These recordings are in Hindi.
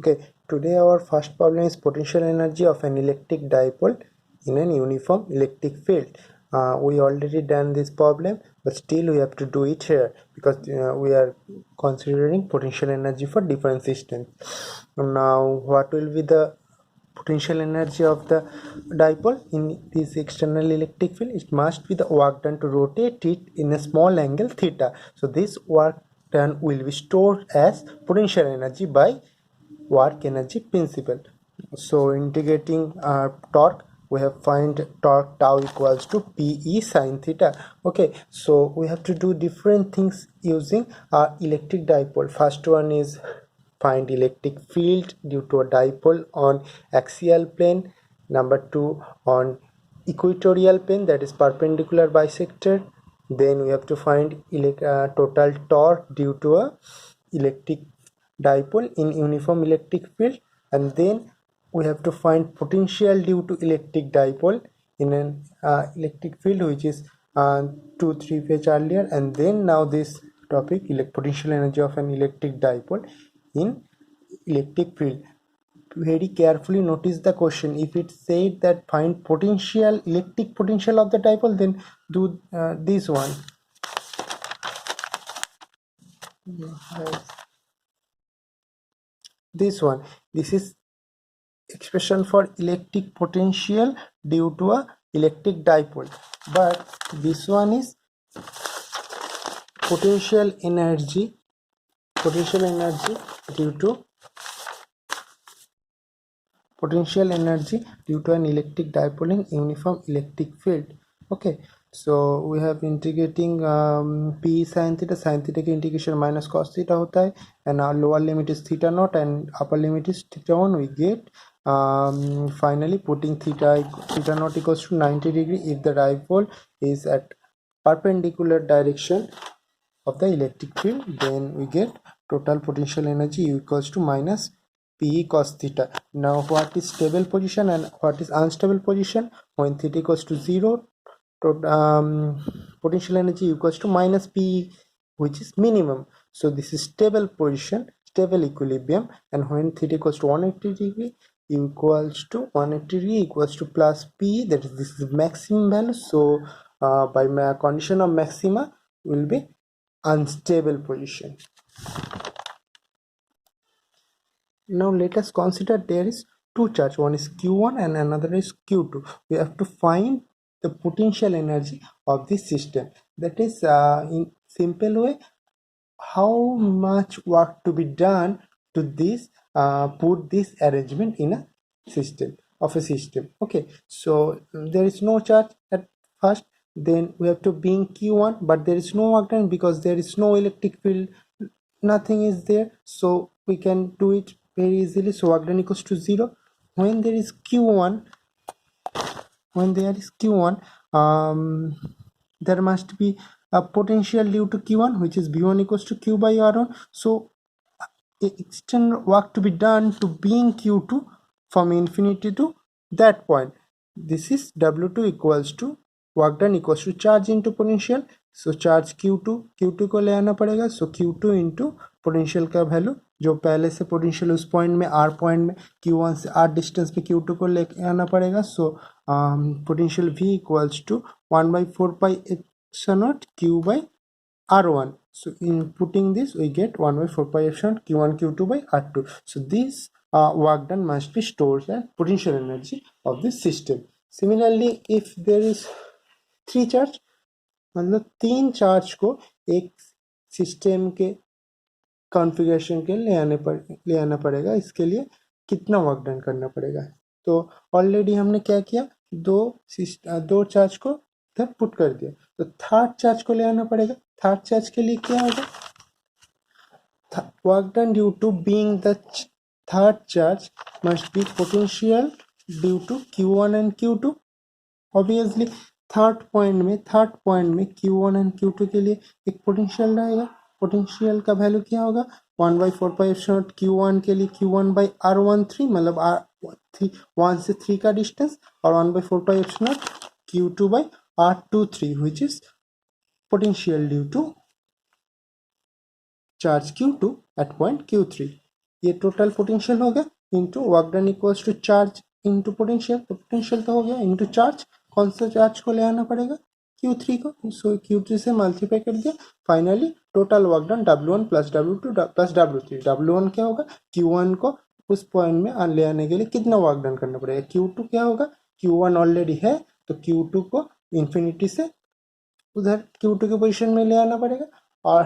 Okay, today our first problem is potential energy of an electric dipole in an uniform electric field. We already done this problem, but still we have to do it here because we are considering potential energy for different systems. Now, what will be the potential energy of the dipole in this external electric field? It must be the work done to rotate it in a small angle theta. So this work done will be stored as potential energy by work energy principle. So integrating torque, we have find torque tau equals to Pe sin theta. Okay, so we have to do different things using our electric dipole. First one is find electric field due to a dipole on axial plane. Number two, on equatorial plane, that is perpendicular bisector. Then we have to find total torque due to a electric dipole in uniform electric field, and then we have to find potential due to electric dipole in an electric field which is 2-3 page earlier, and then now this topic potential energy of an electric dipole in electric field. Very carefully notice the question. If it said that find potential electric potential of the dipole, then do this one. This is expression for electric potential due to a electric dipole, but this one is potential energy due to an electric dipole in uniform electric field. Okay, so we have integrating P sin theta के integration minus cos theta होता है, and our lower limit is theta naught and upper limit is theta 1. We get finally putting theta naught equals to 90 degree if the dipole is at perpendicular direction of the electric field. Then we get total potential energy equals to minus Pe cos theta. Now what is stable position and what is unstable position? When theta equals to 0, potential energy equals to minus Pe, which is minimum. So this is stable position, stable equilibrium, and when theta equals to 180 degree equals to 180 degree equals to plus P, that is, this is maximum value. So by my condition of maxima will be unstable position. Now let us consider there is two charge, one is Q1 and another is Q2. We have to find the potential energy of this system. That is in simple way, how much work to be done to this put this arrangement in a system. Okay, so there is no charge at first, then we have to bring Q1, but there is no work done because there is no electric field, nothing is there, so we can do it very easily. So work done equals to 0. When there is Q1, there must be a potential due to Q1, which is V1 equals to Q by R1. So extend work to be done to bring Q2 from infinity to that point. This is W2 equals to work done equals to charge into potential. So charge Q2 को ले आना पड़ेगा. So Q2 into potential का वैल्यू जो पहले से पोटेंशियल उस पॉइंट में R पॉइंट में Q1 से R डिस्टेंस पे Q2 को लेके आना पड़ेगा. So potential V equals to 1/4 pi epsilon naught Q by R1. So in putting this, we get 1/4 pi epsilon Q1 Q2 by R2. So this work done must be stored as potential energy of this system. Similarly, if there is 3 charge, मतलब 3 चार्ज को एक सिस्टम के कॉन्फ़िगरेशन के ले आना पड़ेगा. इसके लिए कितना वर्क डन करना पड़ेगा? तो ऑलरेडी हमने क्या किया, दो चार्ज को इधर पुट कर दिया, तो थर्ड चार्ज को ले आना पड़ेगा. थर्ड चार्ज के लिए क्या होगा? Work done due to being the third charge must be potential due to Q1 and Q2. Obviously third point में Q1 एंड Q2 के लिए एक पोटेंशियल रहेगा. पोटेंशियल का वैल्यू क्या होगा? 1/4 pi epsilon Q1 के लिए Q1 by R13, मतलब R1 से 3 का डिस्टेंस, और 1/4 pi epsilon Q2 by R23, which is potential due to charge Q2 at point Q3. ये टोटल पोटेंशियल हो गया into work done equals to charge into potential, तो पोटेंशियल तो हो गया इंटू चार्ज, कौन सा चार्ज को ले आना पड़ेगा Q3 को, सो Q3 से मल्टीप्लाई कर दिया, finally total work done W1 plus W2 plus W3, W1 क्या होगा Q1 को उस पॉइंट में ले आने के लिए कितना वर्क डन करना पड़ेगा, Q2 क्या होगा Q1 ऑलरेडी है तो Q2 को इन्फिनिटी से उधर Q2 के पोजीशन में ले आना पड़ेगा, और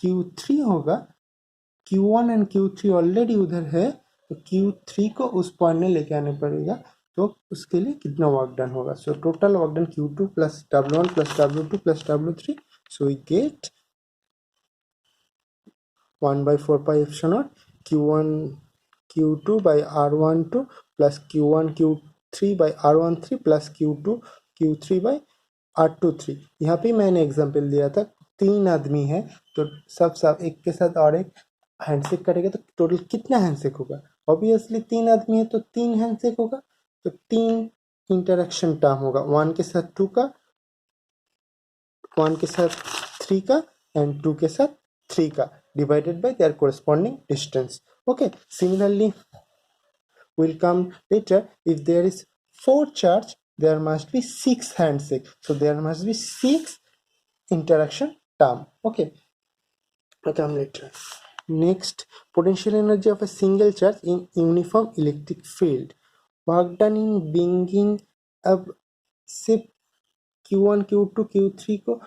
Q3 होगा Q1 एंड Q3 ऑलरेडी उधर है तो Q3 को उस पॉइंट में लेके आने पड़ेगा, तो उसके लिए कितना वर्क डन होगा, so total work done Q2 plus W1 plus W2 plus W3, so we get 1/4 pi epsilon naught Q1 Q2 by R12 plus Q1 Q3 by R13 plus Q2 Q3 by R23। यहाँ पे मैंने एग्जांपल दिया था 3 आदमी है तो सब एक के साथ और एक हैंडशेक करेगा तो टोटल कितना हैंडशेक होगा, ऑब्वियसली 3 आदमी है तो 3 हैंडशेक होगा, तो 3 इंटरेक्शन टर्म होगा, 1 के साथ 2 का, 1 के साथ 3 का एंड 2 के साथ 3 का divided by their corresponding distance. Okay, similarly will come later if there is 4 charge there must be 6 handshake, so there must be 6 interaction term. Okay, come later. Next, potential energy of a single charge in uniform electric field. Work done in bringing up ship Q1 Q2 Q3 को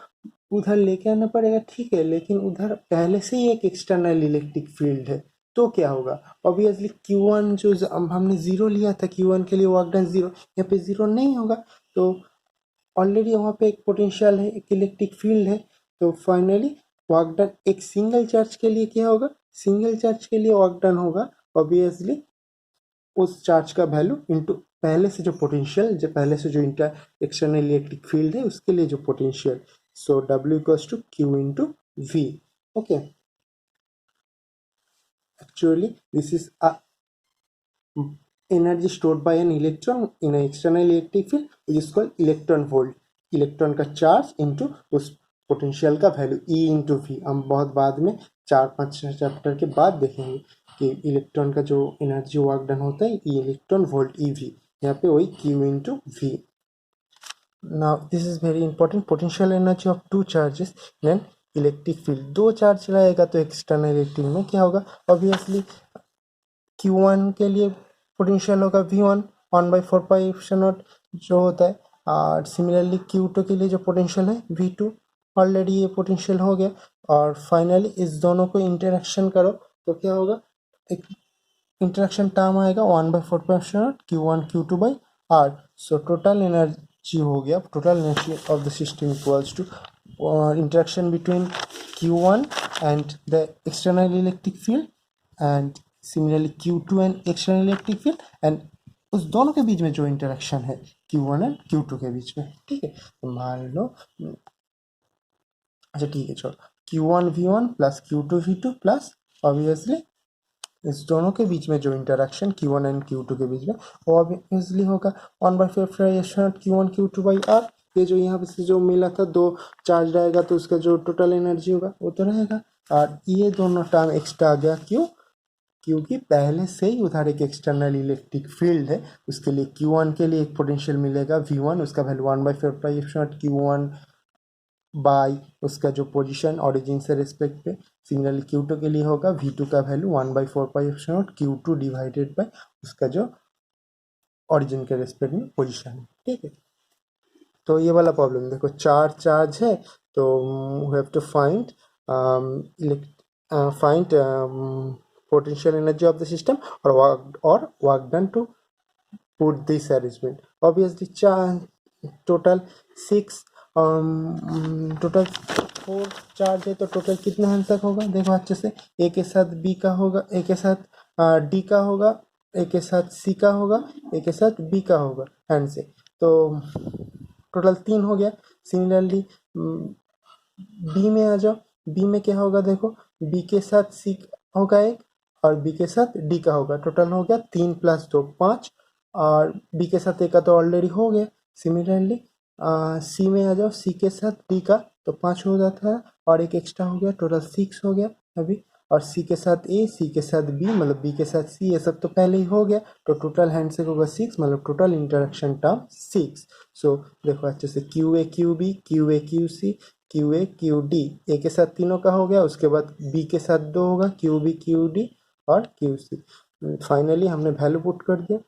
उधर लेके आना पड़ेगा, ठीक है, लेकिन उधर पहले से ही एक एक्सटर्नल इलेक्ट्रिक फील्ड है तो क्या होगा, ऑब्वियसली Q1 जो हमने 0 लिया था Q1 के लिए वर्क डन 0, यहाँ पे 0 नहीं होगा, तो ऑलरेडी वहाँ पे एक पोटेंशियल है, एक इलेक्ट्रिक फील्ड है, तो फाइनली वर्क डन एक सिंगल चार्ज के लिए क्या होगा, सिंगल चार्ज के लिए वर्क डन होगा ऑब्वियसली उस चार्ज का वैल्यू इंटू पहले से जो पोटेंशियल, जो पहले से जो एक्सटर्नल इलेक्ट्रिक फील्ड है उसके लिए जो potential, so W equals to Q into V. Okay, actually this is a energy stored by an electron in an external electric field which is called electron volt, electron का चार्ज इंटू उस पोटेंशियल का वैल्यू E इंटू V। हम बहुत बाद में 4-5 चैप्टर के बाद देखेंगे कि इलेक्ट्रॉन का जो एनर्जी वर्क डन होता है E इलेक्ट्रॉन वोल्ट EV, यहाँ पे वही Q into V। Now this is very important, potential energy of two charges in an electric field, दो चार्ज रहेगा तो एक्सटर्नल इलेक्ट्रिक में क्या होगा, ऑब्वियसली Q1 के लिए पोटेंशियल होगा V1 1/4 pi epsilon naught जो होता है, और सिमिलरली Q2 के लिए जो पोटेंशियल है V2, ऑलरेडी ये पोटेंशियल हो गया, और फाइनली इस दोनों को इंटरेक्शन करो तो क्या होगा, एक इंटरेक्शन टर्म आएगा 1/4 pi epsilon naught Q1 Q2 by R, so total energy हो गया, total energy of the system equals to interaction between Q1 and the external electric field and similarly Q2 and external electric field and उस दोनों के बीच में जो इंटरेक्शन है Q1 एंड Q2 के बीच में, ठीक है, तो मान लो, अच्छा ठीक है चलो, Q1 V1 plus Q2 V2 plus obviously इस दोनों के बीच में जो इंटरेक्शन Q1 एंड Q2 के बीच में वो ऑब्वियसली होगा 1/4 Q1 Q2 by R, ये जो यहाँ पे से जो मिला था दो चार्ज रहेगा तो उसका जो टोटल एनर्जी होगा वो तो रहेगा, और ये दोनों टर्म एक्स्ट्रा आ गया क्यों, क्योंकि पहले से ही उधर एक एक्सटर्नल इलेक्ट्रिक फील्ड है, उसके लिए Q1 के लिए एक पोटेंशियल मिलेगा V1, उसका value 1/4 pi epsilon Q1 by उसका जो पोजीशन ओरिजिन से रिस्पेक्ट पे, सिमिलरली Q2 के लिए होगा V2 का value 1/4 pi epsilon naught Q2 divided by उसका जो ओरिजिन के रिस्पेक्ट में पोजीशन है, ठीक है। तो ये वाला प्रॉब्लम देखो, चार चार्ज है तो we have to find potential energy of the system और work done to put this arrangement, obviously total 4 charge है तो टोटल कितना हैंडशेक होगा, देखो अच्छे से, ए के साथ बी का होगा, ए के साथ डी का होगा, ए के साथ सी का होगा, ए के साथ बी का होगा हैंडशेक, तो टोटल 3 हो गया। सिमिलरली बी में आ जाओ, बी में क्या होगा देखो, बी के साथ सी होगा एक और बी के साथ डी का होगा, टोटल हो गया 3 + 2 5, और बी के साथ ए का तो ऑलरेडी हो गया। सिमिलरली सी में आ जाओ, सी के साथ डी का तो 5 हो जाता है और एक एक्स्ट्रा हो गया, टोटल 6 हो गया अभी, और सी के साथ ए, सी के साथ बी, मतलब बी के साथ सी, ये सब तो पहले ही हो गया, तो टोटल हैंडशेक होगा 6, मतलब टोटल इंटरेक्शन टर्म 6। सो देखो अच्छे से, Q A Q B, Q A Q C, Q A Q D, A के साथ तीनों का हो गया, उसके बाद बी के साथ 2 होगा, क्यू बी क्यू डी और क्यू सी। फाइनली हमने वैल्यू पुट कर दिया।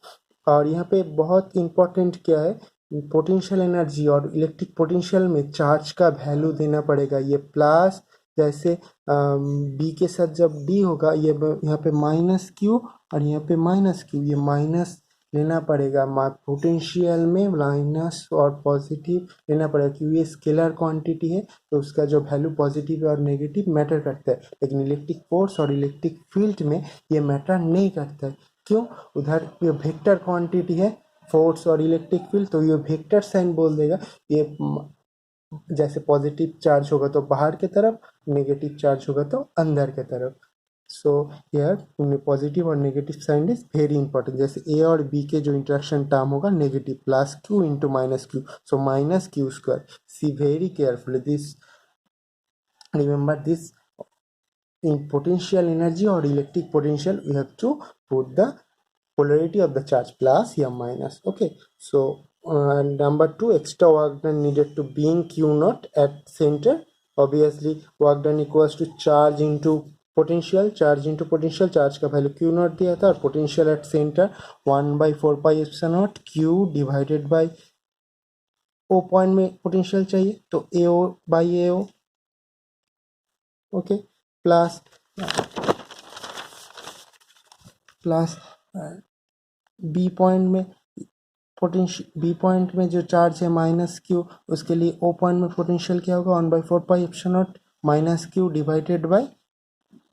और यहाँ पे बहुत इंपॉर्टेंट क्या है, पोटेंशियल एनर्जी और इलेक्ट्रिक पोटेंशियल में चार्ज का वैल्यू देना पड़ेगा। ये प्लस, जैसे बी के साथ जब डी होगा, ये यहाँ पे माइनस क्यू और यहाँ पे माइनस क्यू, ये माइनस लेना पड़ेगा। पोटेंशियल में माइनस और पॉजिटिव लेना पड़ेगा, क्योंकि ये स्केलर क्वांटिटी है, तो उसका जो वैल्यू पॉजिटिव और नेगेटिव मैटर करता है। लेकिन इलेक्ट्रिक फोर्स और इलेक्ट्रिक फील्ड में ये मैटर नहीं करता है। क्यों? उधर ये वेक्टर क्वांटिटी है, फोर्स और इलेक्ट्रिक फील्ड, तो ये वेक्टर साइन बोल देगा। ये जैसे पॉजिटिव चार्ज होगा तो बाहर की तरफ, नेगेटिव चार्ज होगा तो अंदर की तरफ। सो हियर पॉजिटिव और negative sign is very important. जैसे ए और बी के जो इंटरेक्शन टर्म होगा negative, plus q into minus q, so minus q square. See very carefully this, remember this, in potential energy or electric potential we have to put the polarity of the charge, plus or minus. Okay, so number 2, extra work done needed to being q naught at center. Obviously work done equals to charge into potential, charge into potential, charge का वैल्यू q naught दिया था, और potential at center 1/4 pi epsilon naught q divided by o point में पोटेंशियल चाहिए, तो ao by ao। Okay, plus B point में पोटेंशियल, बी पॉइंट में जो चार्ज है माइनस क्यू, उसके लिए ओ पॉइंट में पोटेंशियल क्या होगा, 1/4 pi epsilon naught minus Q divided by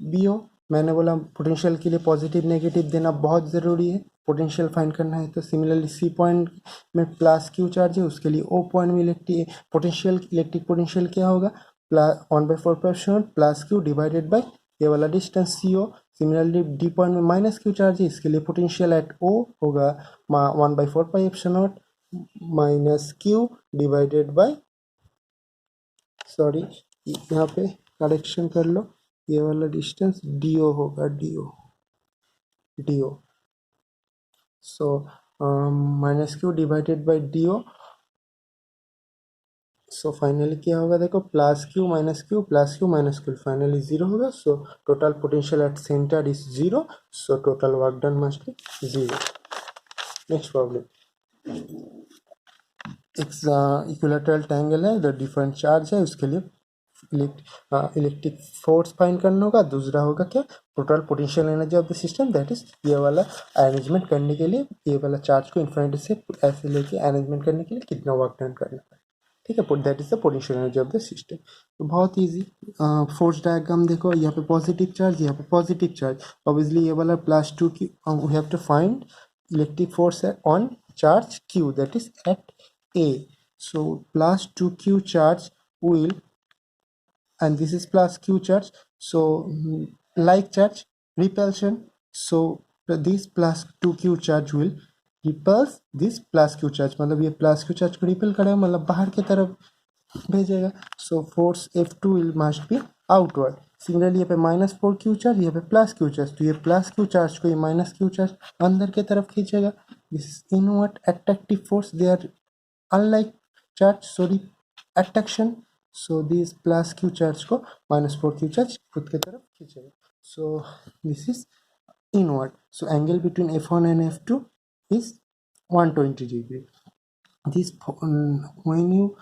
B O. मैंने बोला पोटेंशियल के लिए पॉजिटिव नेगेटिव देना बहुत ज़रूरी है, पोटेंशियल फाइंड करना है। तो सिमिलरली सी पॉइंट में प्लस क्यू चार्ज है, उसके लिए ओ पॉइंट में इलेक्ट्रिक पोटेंशियल क्या होगा, plus 1/4 pi epsilon not plus Q divided bye ये वाला डिस्टेंस सी ओ। सिमिलरली डी पॉइंट में माइनस क्यू चार्ज है, इसके लिए पोटेंशियल एट ओ होगा 1/4 pi epsilon naught minus Q divided bye, sorry यहाँ पे करेक्शन कर लो, ये वाला डिस्टेंस डी ओ होगा, D O. So minus Q divided by D O. So finally क्या होगा, देखो plus Q minus Q plus Q minus Q, finally zero होगा। So total potential at centre is zero, so total work done must be zero. Next problem, equilateral triangle है, द डिफरेंट चार्ज है, उसके लिए इलेक्ट्रिक फोर्स फाइंड करना होगा। दूसरा होगा क्या, total potential energy of the system, that is ये वाला अरेंजमेंट करने के लिए, ये वाला चार्ज को इन्फिनिटी से ऐसे लेके अरेंजमेंट करने के लिए कितना वर्क डन करना है, ठीक है। That is the potential energy of the system. तो बहुत ईजी, फोर्स डायग्राम देखो, यहाँ पे पॉजिटिव चार्ज, यहाँ पे पॉजिटिव चार्ज, ऑब्वियसली ये वाला +2 की we have to find electric force on charge q, that is at A. So +2q charge will, and this is plus q charge, so like charge repulsion, so this plus 2q charge will repulse this plus q charge, मतलब ये plus q charge को रिपेल करेगा, मतलब बाहर की तरफ भेजेगा। So force F2 will must be outward। Similarly यहाँ पे -4q चार्ज, यहाँ पे प्लस क्यू चार्ज, तो ये प्लस क्यू चार्ज को ये माइनस क्यू चार्ज अंदर की तरफ खींचेगा। This inward attractive force, they are unlike charge, sorry attraction, so this plus q charge को -4q चार्ज खुद की तरफ खींचेगा। So this is inward. So angle between F1 and F2 is 120 degree. This when you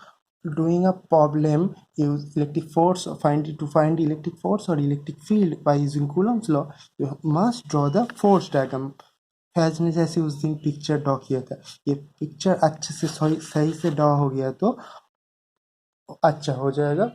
doing a problem use electric force or to find electric force or electric field by using Coulomb's law, you must draw the force diagram। Faiz ने जैसे उस दिन पिक्चर ड्रॉ किया था, ये पिक्चर अच्छे से सही से ड्रॉ हो गया तो अच्छा हो जाएगा,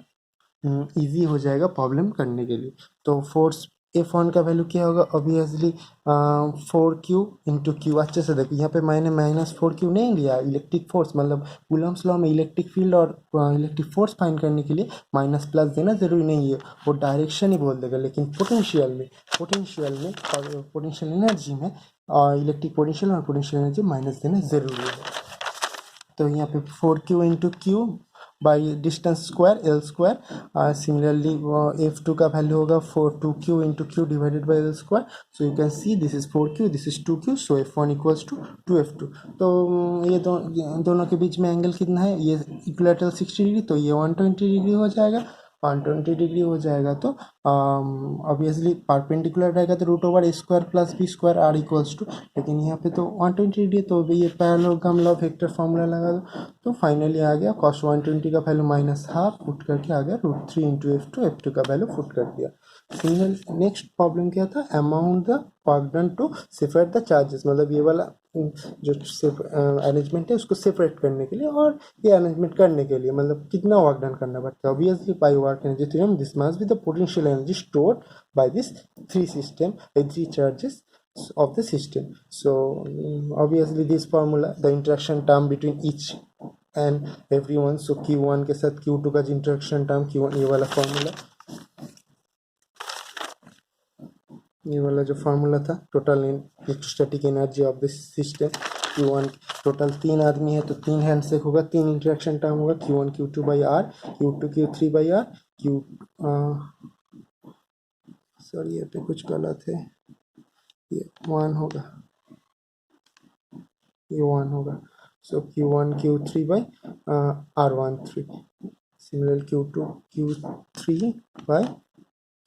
इजी हो जाएगा प्रॉब्लम करने के लिए। तो फोर्स F1 का वैल्यू क्या होगा, ऑब्वियसली 4q इंटू क्यू। अच्छे से देखो, यहाँ पे मैंने -4q नहीं लिया, इलेक्ट्रिक फोर्स मतलब कूलम्स लॉ में इलेक्ट्रिक फील्ड और इलेक्ट्रिक फोर्स फाइंड करने के लिए माइनस प्लस देना ज़रूरी नहीं है, वो डायरेक्शन ही बोल देगा। लेकिन पोटेंशियल में और पोटेंशियल एनर्जी में इलेक्ट्रिक पोटेंशियल और पोटेंशियल एनर्जी माइनस देना ज़रूरी है। तो यहाँ पे 4q into q by distance square L square. Similarly F2 का वैल्यू होगा 2Q into q divided by L square. So you can see this is 4Q, this is 2Q, so F1 equals to 2F2. तो ये दोनों के बीच में एंगल कितना है, ये इक्विलैटरल 60 डिग्री, तो ये 120 डिग्री हो जाएगा. 120 डिग्री हो जाएगा तो ऑब्वियसली परपेंडिकुलर रहेगा तो root over A square plus B square R equals to, लेकिन यहाँ पे तो 120 डिग्री तो ये पैरेललोग्राम लॉ वेक्टर फॉर्मूला लगा दो. तो फाइनली आ गया cos 120 का वैल्यू माइनस हाफ, पुट करके आ गया √3 इंटू F2 का वैल्यू पुट कर दिया. नेक्स्ट प्रॉब्लम क्या था, amount the work done to separate the charges, मतलब ये वाला जो अरेंजमेंट है उसको सेपरेट करने के लिए और ये अरेंजमेंट करने के लिए मतलब कितना वर्क डन करना पड़ता है. Obviously by work energy theorem this must be the potential energy stored by this three charges of the system. So obviously this formula, the interaction term between each and everyone, so Q1 के साथ Q2 का interaction term Q1, ये वाला formula, ये वाला जो फार्मूला था total electrostatic energy of this system. Q1 total 3 आदमी है तो 3 हैंड से होगा, 3 इंटरेक्शन टाइम होगा Q1 Q2 by R, Q2 Q3 by R, sorry ये पे कुछ गलत है, ये 1 होगा, ये 1 होगा. सो Q1 Q3 by R13, similar Q2 Q3 by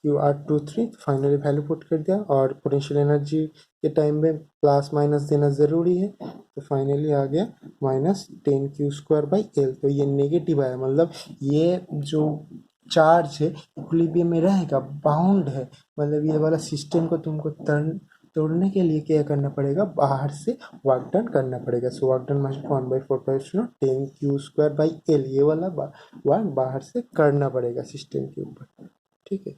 QR23. Finally value put कर दिया और पोटेंशियल एनर्जी के टाइम में प्लस माइनस देना ज़रूरी है, तो फाइनली आ गया -10Q² बाई एल. तो ये नेगेटिव है, मतलब ये जो चार्ज है इक्विलिब्रियम में रहेगा, बाउंड है, मतलब ये वाला सिस्टम को तुमको तोड़ने के लिए क्या करना पड़ेगा, बाहर से वर्क डन करना पड़ेगा. So work done must 1/4 10Q² by L, ये वाला वर्क बाहर से करना पड़ेगा सिस्टम के ऊपर. ठीक है.